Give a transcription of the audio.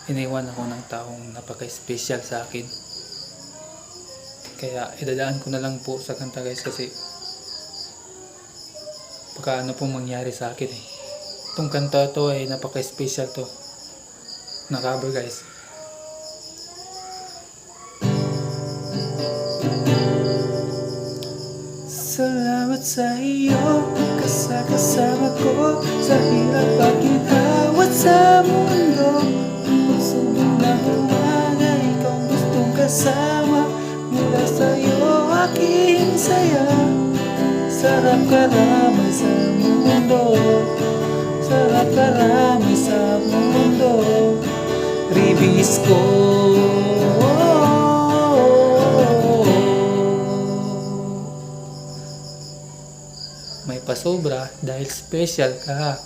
iniwan ako ng taong napaka-special sa akin. Kaya idadaan ko na lang po sa kanta guys, kasi baka ano pong mangyari sa akin eh. Itong kanta to ay napaka-special to na cover guys. Salamat sa iyo, kasama ko sa hirap at ginhawa sa mundo. Pagsubok ng umaga, ikaw gustong kasama. Mula sa'yo aking saya. Sarap karamay sa mundo, sarap karamay sa mundo. Ribis ko, may pasobra dahil special ka.